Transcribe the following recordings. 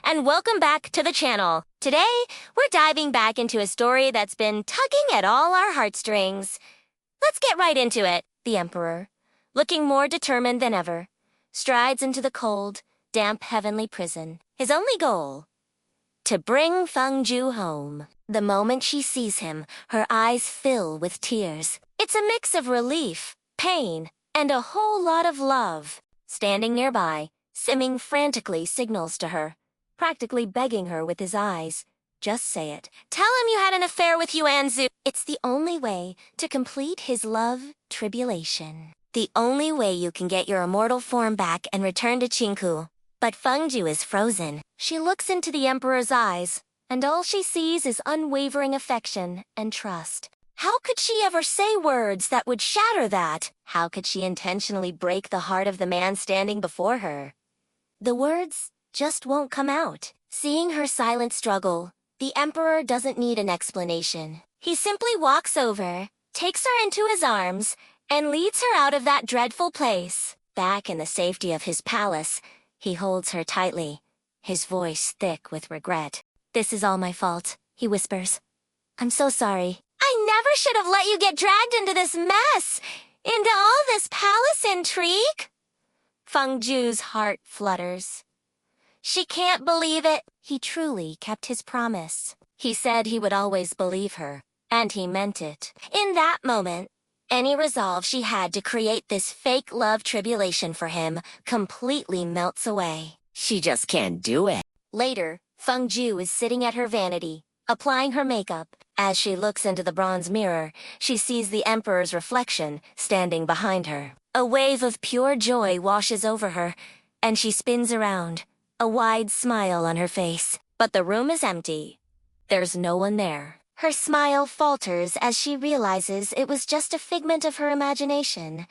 and welcome back to the channel. Today, we're diving back into a story that's been tugging at all our heartstrings. Let's get right into it. The Emperor, looking more determined than ever, strides into the cold, damp heavenly prison. His only goal? To bring Feng Jiu home. The moment she sees him, her eyes fill with tears. It's a mix of relief, pain, and a whole lot of love. Standing nearby, Si Yin frantically signals to her, practically begging her with his eyes. Just say it. Tell him you had an affair with Yuanzu. It's the only way to complete his love tribulation. The only way you can get your immortal form back and return to Qingku. But Feng Jiu is frozen. She looks into the Emperor's eyes, and all she sees is unwavering affection and trust. How could she ever say words that would shatter that? How could she intentionally break the heart of the man standing before her? The words just won't come out. Seeing her silent struggle, the Emperor doesn't need an explanation. He simply walks over, takes her into his arms, and leads her out of that dreadful place. Back in the safety of his palace, he holds her tightly, his voice thick with regret. "This is all my fault," he whispers. "I'm so sorry. I never should have let you get dragged into this mess, into all this palace intrigue." Feng Jiu's heart flutters. She can't believe it. He truly kept his promise. He said he would always believe her, and he meant it. In that moment, any resolve she had to create this fake love tribulation for him completely melts away. She just can't do it. Later, Feng Jiu is sitting at her vanity, applying her makeup. As she looks into the bronze mirror, she sees the Emperor's reflection standing behind her. A wave of pure joy washes over her, and she spins around, a wide smile on her face. But the room is empty. There's no one there. Her smile falters as she realizes it was just a figment of her imagination,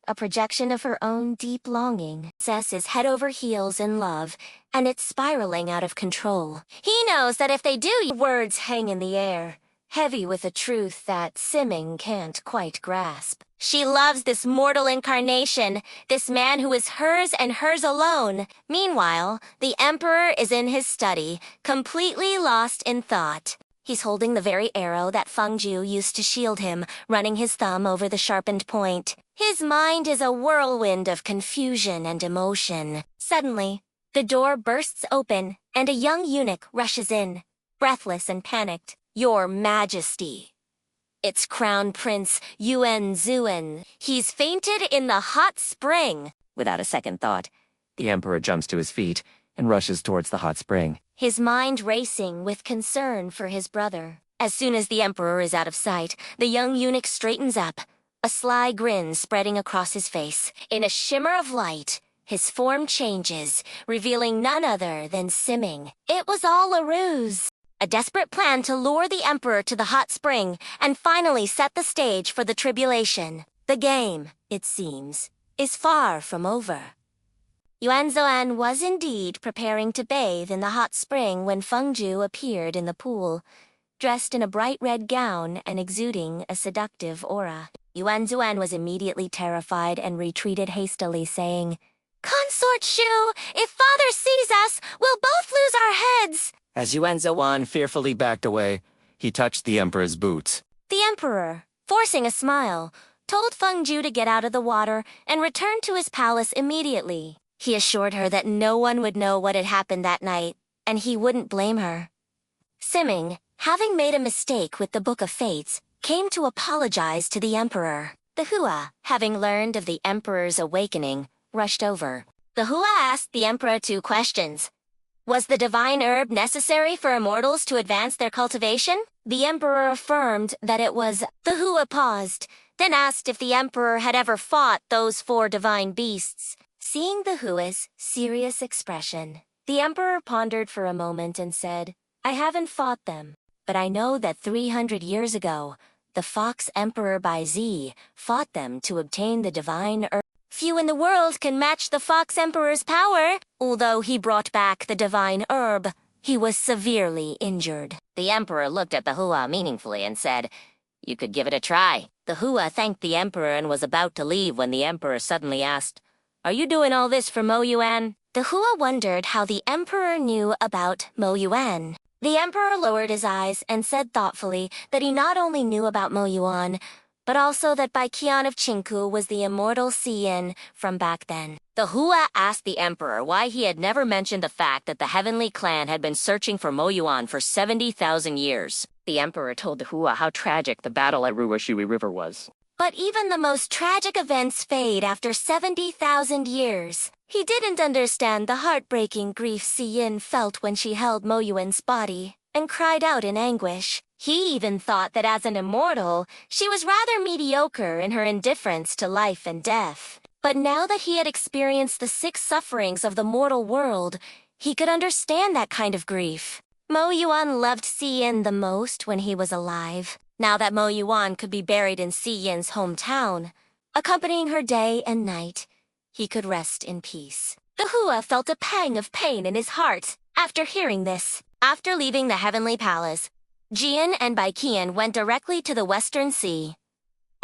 a projection of her own deep longing. Princess is head over heels in love, and it's spiraling out of control. He knows that if they do, words hang in the air, heavy with a truth that Si Yin can't quite grasp. She loves this mortal incarnation, this man who is hers and hers alone. Meanwhile, the Emperor is in his study, completely lost in thought. He's holding the very arrow that Feng Jiu used to shield him, running his thumb over the sharpened point. His mind is a whirlwind of confusion and emotion. Suddenly, the door bursts open, and a young eunuch rushes in, breathless and panicked. "Your Majesty." It's Crown Prince Yuanzu. He's fainted in the hot spring. Without a second thought, the Emperor jumps to his feet and rushes towards the hot spring, his mind racing with concern for his brother. As soon as the Emperor is out of sight, the young eunuch straightens up, a sly grin spreading across his face. In a shimmer of light, his form changes, revealing none other than Si Yin. It was all a ruse. A desperate plan to lure the Emperor to the hot spring and finally set the stage for the tribulation. The game, it seems, is far from over. Yuanzu was indeed preparing to bathe in the hot spring when Feng Jiu appeared in the pool, dressed in a bright red gown and exuding a seductive aura. Yuanzu was immediately terrified and retreated hastily, saying, "Consort Shu, if father sees us, we'll both lose our heads." As Yuanzu fearfully backed away, he touched the Emperor's boots. The Emperor, forcing a smile, told Feng Jiu to get out of the water and return to his palace immediately. He assured her that no one would know what had happened that night, and he wouldn't blame her. Si Yin, having made a mistake with the Book of Fates, came to apologize to the Emperor. The Hua, having learned of the Emperor's awakening, rushed over. The Hua asked the Emperor 2 questions. Was the divine herb necessary for immortals to advance their cultivation? The Emperor affirmed that it was. The Hua paused, then asked if the Emperor had ever fought those 4 divine beasts. Seeing the Hua's serious expression, the Emperor pondered for a moment and said, "I haven't fought them, but I know that 300 years ago, the Fox Emperor Bai Qian fought them to obtain the divine herb. Few in the world can match the Fox Emperor's power. Although he brought back the divine herb, he was severely injured." The Emperor looked at the Hua meaningfully and said, "You could give it a try." The Hua thanked the Emperor and was about to leave when the Emperor suddenly asked, "Are you doing all this for Mo Yuan?" The Hua wondered how the emperor knew about Mo Yuan. The emperor lowered his eyes and said thoughtfully that he not only knew about Mo Yuan, but also that Bai Qian of Qingku was the immortal Si Yin from back then. The Hua asked the emperor why he had never mentioned the fact that the heavenly clan had been searching for Mo Yuan for 70,000 years. The emperor told the Hua how tragic the battle at Ruwashui River was. But even the most tragic events fade after 70,000 years. He didn't understand the heartbreaking grief Si Yin felt when she held Mo Yuan's body and cried out in anguish. He even thought that as an immortal, she was rather mediocre in her indifference to life and death. But now that he had experienced the 6 sufferings of the mortal world, he could understand that kind of grief. Mo Yuan loved Si Yin the most when he was alive. Now that Mo Yuan could be buried in Si Yin's hometown, accompanying her day and night, he could rest in peace. The Hua felt a pang of pain in his heart after hearing this. After leaving the heavenly palace, Jian and Bai Qian went directly to the Western Sea.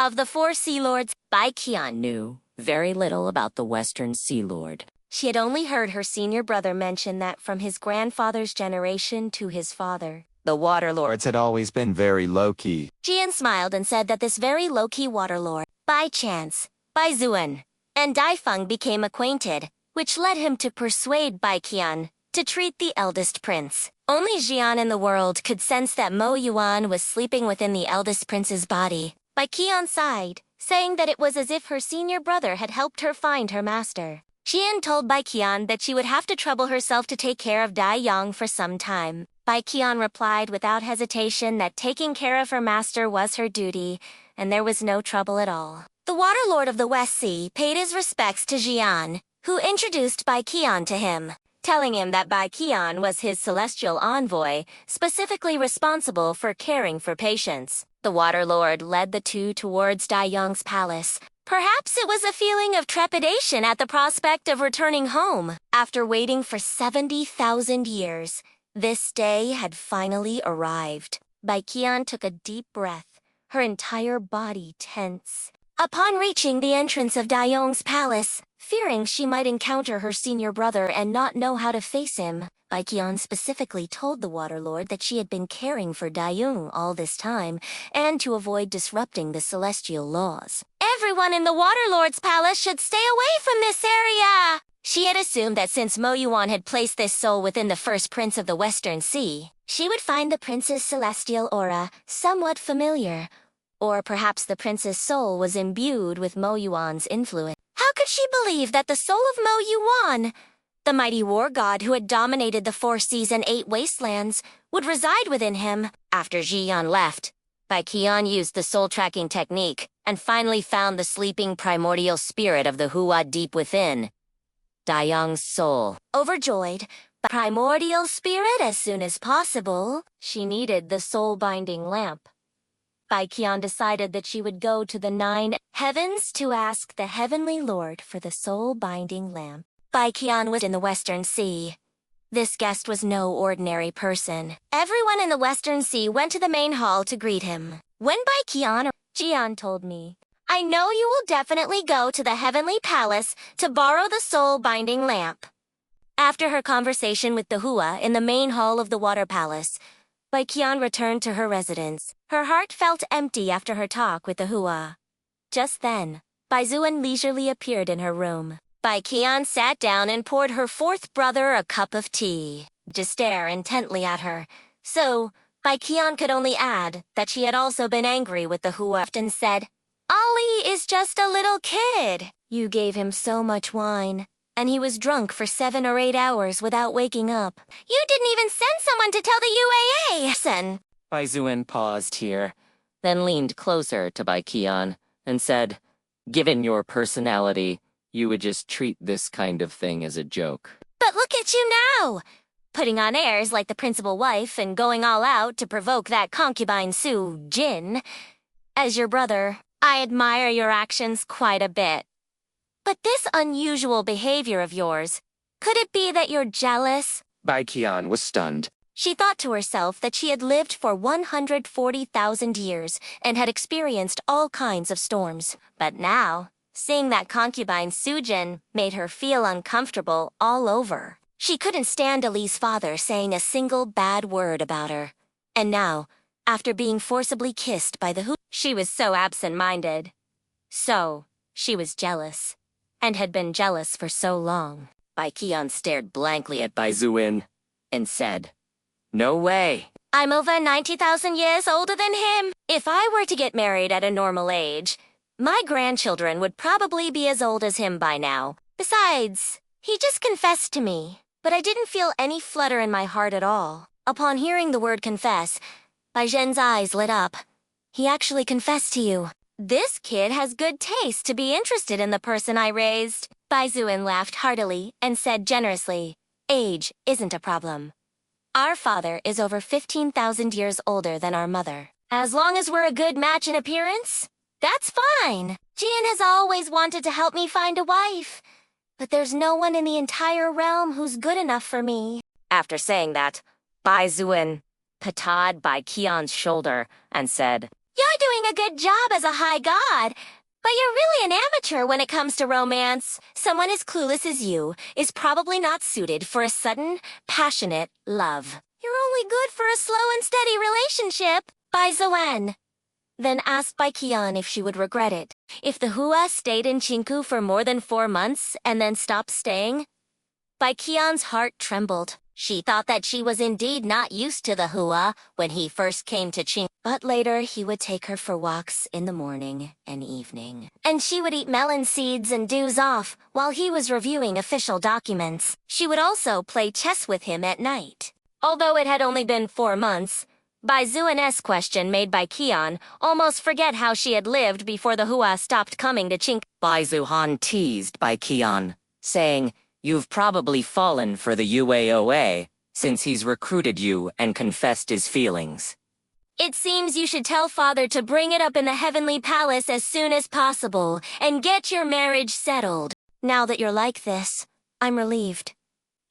Of the 4 Sea Lords, Bai Qian knew very little about the Western Sea Lord. She had only heard her senior brother mention that from his grandfather's generation to his father, the Water Lords Had always been very low-key. Jian smiled and said that this very low-key Water Lord, by chance, Bai Zuan, and Dai Feng became acquainted, which led him to persuade Bai Qian to treat the eldest prince. Only Jian in the world could sense that Mo Yuan was sleeping within the eldest prince's body. Bai Qian sighed, saying that it was as if her senior brother had helped her find her master. Jian told Bai Qian that she would have to trouble herself to take care of Dai Yang for some time. Bai Qian replied without hesitation that taking care of her master was her duty, and there was no trouble at all. The Water Lord of the West Sea paid his respects to Jian, who introduced Bai Qian to him, telling him that Bai Qian was his celestial envoy, specifically responsible for caring for patients. The Water Lord led the two towards Dai Yang's palace. Perhaps it was a feeling of trepidation at the prospect of returning home. After waiting for 70,000 years, this day had finally arrived. Bai Qian took a deep breath, her entire body tense. Upon reaching the entrance of Dai Yang's palace, fearing she might encounter her senior brother and not know how to face him, Bai Qian specifically told the Water Lord that she had been caring for Dai Yung all this time, and to avoid disrupting the celestial laws. Everyone in the Water Lord's palace should stay away from this area! She had assumed that since Mo Yuan had placed this soul within the first prince of the Western Sea, she would find the prince's celestial aura somewhat familiar. Or perhaps the prince's soul was imbued with Mo Yuan's influence. How could she believe that the soul of Mo Yuan, the mighty war god who had dominated the 4 seas and 8 wastelands, would reside within him? After Jian left, Bai Qian used the soul-tracking technique and finally found the sleeping primordial spirit of the Hua deep within, Dai Yang's soul. Overjoyed, the primordial spirit as soon as possible, she needed the soul-binding lamp. Bai Qian decided that she would go to the 9 heavens to ask the Heavenly Lord for the soul-binding lamp. Bai Qian was in the Western Sea. This guest was no ordinary person. Everyone in the Western Sea went to the main hall to greet him. When Bai Qian, Jian told me, "I know you will definitely go to the Heavenly Palace to borrow the soul-binding lamp." After her conversation with the Hua in the main hall of the Water Palace, Bai Qian returned to her residence. Her heart felt empty after her talk with the Hua. Just then, Bai Zuan leisurely appeared in her room. Bai Qian sat down and poured her 4th brother a cup of tea, to stare intently at her. So, Bai Qian could only add that she had also been angry with the Hua and said, "Ali is just a little kid. You gave him so much wine, and he was drunk for 7 or 8 hours without waking up. You didn't even send someone to tell the UAA." Sen. Bai Zuan paused here, then leaned closer to Bai Qian and said, "Given your personality, you would just treat this kind of thing as a joke." But look at you now! Putting on airs like the principal wife and going all out to provoke that concubine Su Jin. As your brother, I admire your actions quite a bit. But this unusual behavior of yours, could it be that you're jealous? Bai Qian was stunned. She thought to herself that she had lived for 140,000 years and had experienced all kinds of storms. But now, Seeing that concubine Sujin made her feel uncomfortable all over. She couldn't stand Ali's father saying a single bad word about her. And now, after being forcibly kissed by the Hu, she was so absent-minded. So, she was jealous, and had been jealous for so long. Bai Qian stared blankly at Bai Zuin and said, "No way." I'm over 90,000 years older than him. If I were to get married at a normal age, my grandchildren would probably be as old as him by now. Besides, he just confessed to me, but I didn't feel any flutter in my heart at all. Upon hearing the word confess, Bai Zhen's eyes lit up. He actually confessed to you. This kid has good taste to be interested in the person I raised. Bai Zuin laughed heartily and said generously, age isn't a problem. Our father is over 15,000 years older than our mother. As long as we're a good match in appearance, that's fine. Jian has always wanted to help me find a wife, but there's no one in the entire realm who's good enough for me. After saying that, Bai Zuin patted Bai Qian's shoulder and said, You're doing a good job as a high god, but you're really an amateur when it comes to romance. Someone as clueless as you is probably not suited for a sudden, passionate love. You're only good for a slow and steady relationship. Bai Zuan then asked Bai Qian if she would regret it. If the Hua stayed in Qingku for more than 4 months and then stopped staying, Bai Qian's heart trembled. She thought that she was indeed not used to the Hua when he first came to Qing. But later he would take her for walks in the morning and evening. And she would eat melon seeds and doze off while he was reviewing official documents. She would also play chess with him at night. Although it had only been 4 months, Bai Zuan's question made Bai Qian almost forget how she had lived before the Hua stopped coming to Qing. Bai Zuhan teased Bai Qian, saying, "You've probably fallen for the UAOA since he's recruited you and confessed his feelings. It seems you should tell father to bring it up in the heavenly palace as soon as possible and get your marriage settled. Now that you're like this, I'm relieved.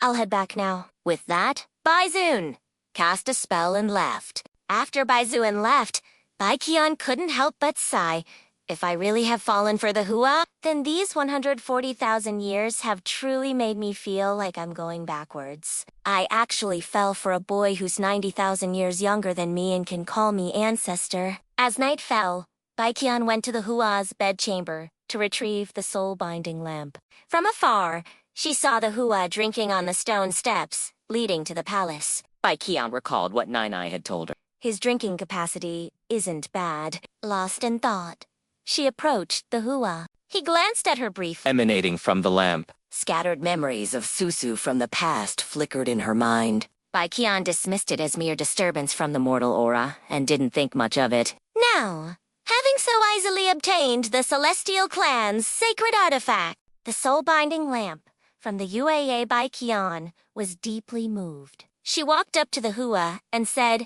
I'll head back now." With that, Bai Zun cast a spell and left. After Bai Zun left, Bai Qian couldn't help but sigh. If I really have fallen for the Hua, then these 140,000 years have truly made me feel like I'm going backwards. I actually fell for a boy who's 90,000 years younger than me and can call me ancestor. As night fell, Bai Qian went to the Hua's bedchamber to retrieve the soul-binding lamp. From afar, she saw the Hua drinking on the stone steps leading to the palace. Bai Qian recalled what Nai had told her. His drinking capacity isn't bad. Lost in thought, she approached the Hua. He glanced at her briefly. Emanating from the lamp, scattered memories of Susu from the past flickered in her mind. Bai Qian dismissed it as mere disturbance from the mortal aura and didn't think much of it. Now, having so easily obtained the Celestial Clan's sacred artifact, the soul-binding lamp from the UAA Bai Qian was deeply moved. She walked up to the Hua and said,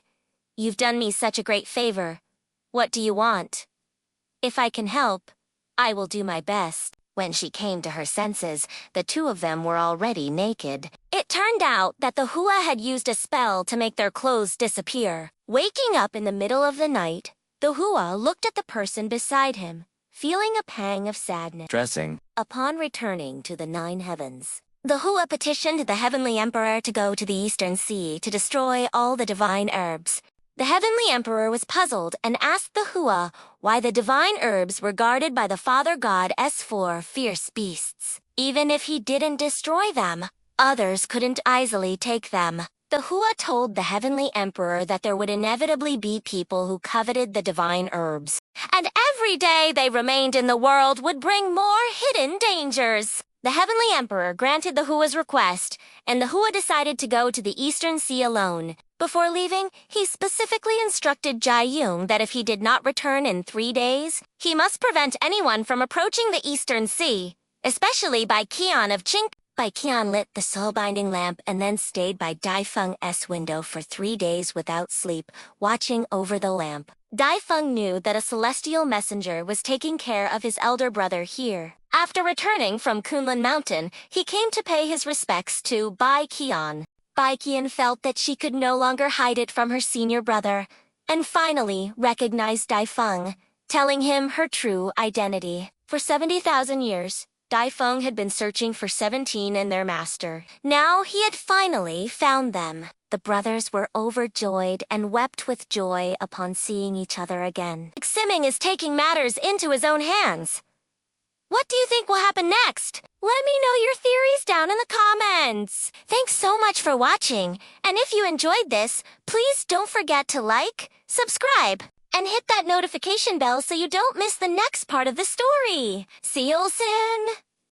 "You've done me such a great favor. What do you want? If I can help, I will do my best." When she came to her senses, the two of them were already naked. It turned out that the Hua had used a spell to make their clothes disappear. Waking up in the middle of the night, the Hua looked at the person beside him, feeling a pang of sadness. Dressing. Upon returning to the 9 heavens, the Hua petitioned the Heavenly Emperor to go to the Eastern Sea to destroy all the divine herbs. The Heavenly Emperor was puzzled and asked the Hua why the divine herbs were guarded by the Father God S4 fierce beasts. Even if he didn't destroy them, others couldn't easily take them. The Hua told the Heavenly Emperor that there would inevitably be people who coveted the divine herbs, and every day they remained in the world would bring more hidden dangers. The Heavenly Emperor granted the Hua's request, and the Hua decided to go to the Eastern Sea alone. Before leaving, he specifically instructed Jai Yung that if he did not return in 3 days, he must prevent anyone from approaching the Eastern Sea, especially Bai Qian of Qing. Bai Qian lit the soul-binding lamp and then stayed by Dai Feng's window for 3 days without sleep, watching over the lamp. Dai Feng knew that a celestial messenger was taking care of his elder brother here. After returning from Kunlun Mountain, he came to pay his respects to Bai Qian. Bai Qian felt that she could no longer hide it from her senior brother, and finally recognized Dai Feng telling him her true identity. For 70,000 years, Dai Feng had been searching for 17 and their master. Now he had finally found them. The brothers were overjoyed and wept with joy upon seeing each other again. Ximing is taking matters into his own hands. What do you think will happen next? Let me know your theories down in the comments. Thanks so much for watching, and if you enjoyed this, please don't forget to like, subscribe, and hit that notification bell so you don't miss the next part of the story. See you all soon!